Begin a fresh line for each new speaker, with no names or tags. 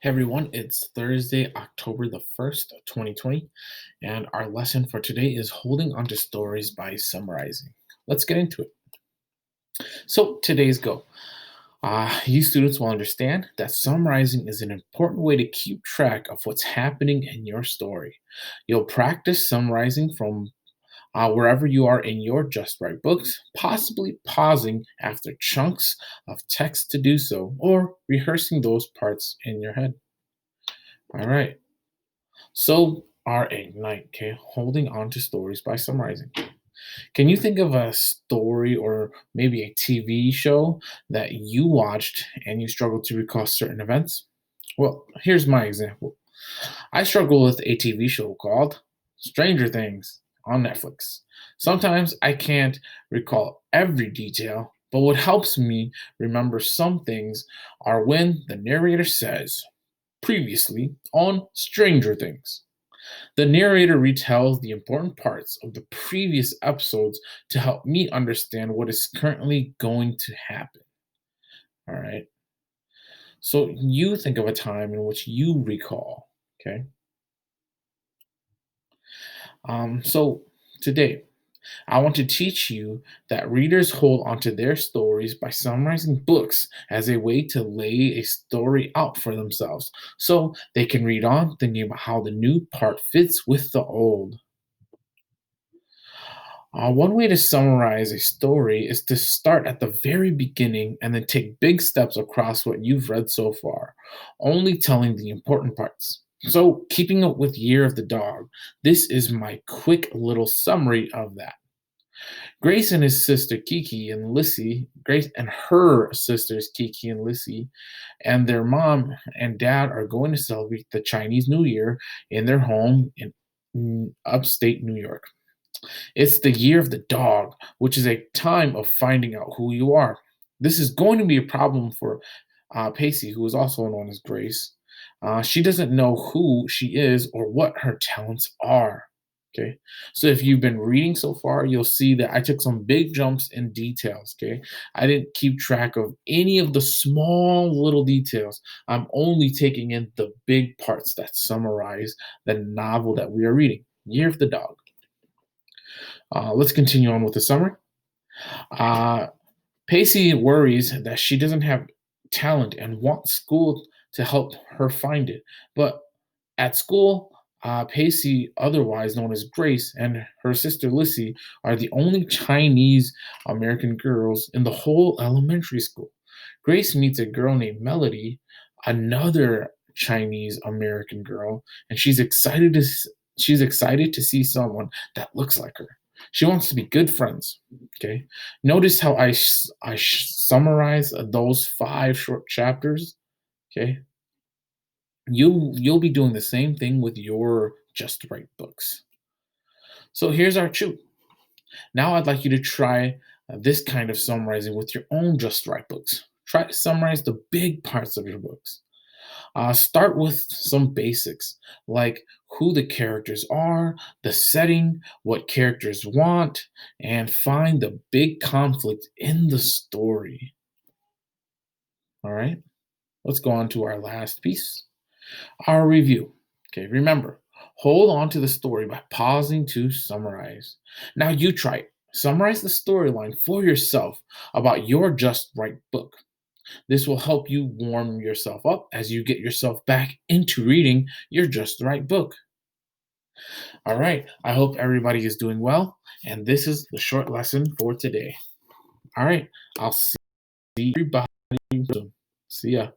Hey everyone, it's Thursday, October the 1st, 2020, and our lesson for today is holding onto stories by summarizing. Let's get into it. So, today's go. You students will understand that summarizing is an important way to keep track of what's happening in your story. You'll practice summarizing from wherever you are in your Just Right books, possibly pausing after chunks of text to do so, or rehearsing those parts in your head. All right. So, R89, okay, holding on to stories by summarizing. Can you think of a story or maybe a TV show that you watched and you struggled to recall certain events? Well, here's my example. I struggle with a TV show called Stranger Things on Netflix. Sometimes I can't recall every detail, but what helps me remember some things are when the narrator says, previously on Stranger Things. The narrator retells the important parts of the previous episodes to help me understand what is currently going to happen. All right. So you think of a time in which you recall. Okay. So today, I want to teach you that readers hold onto their stories by summarizing books as a way to lay a story out for themselves so they can read on thinking about how the new part fits with the old. One way to summarize a story is to start at the very beginning and then take big steps across what you've read so far, only telling the important parts. So, keeping up with Year of the Dog, this is my quick little summary of that. Grace and his sister Kiki and Lissy, Grace and her sisters Kiki and Lissy, and their mom and dad are going to celebrate the Chinese New Year in their home in upstate New York. It's the year of the dog, which is a time of finding out who you are. This is going to be a problem for Pacey, who is also known as Grace. She doesn't know who she is or what her talents are. Okay, so if you've been reading so far, you'll see that I took some big jumps in details. Okay, I didn't keep track of any of the small little details. I'm only taking in the big parts that summarize the novel that we are reading, Year of the Dog. Let's continue on with the summary. Uh, Pacey worries that she doesn't have talent and wants school to help her find it. But at school, Pacey, otherwise known as Grace, and her sister Lissy are the only Chinese American girls in the whole elementary school. Grace meets a girl named Melody, another Chinese American girl, and she's excited to see someone that looks like her. She wants to be good friends. Okay. Notice how summarize those five short chapters. Okay. You'll be doing the same thing with your Just Right books. So here's our chew. Now I'd like you to try this kind of summarizing with your own Just Right books. Try to summarize the big parts of your books. Start with some basics like who the characters are, the setting, what characters want, and find the big conflict in the story. All right, let's go on to our last piece, our review. Okay, remember, hold on to the story by pausing to summarize. Now you try it. Summarize the storyline for yourself about your Just Right book. This will help you warm yourself up as you get yourself back into reading your Just Right book. All right, I hope everybody is doing well, and this is the short lesson for today. All right, I'll see everybody soon. See ya.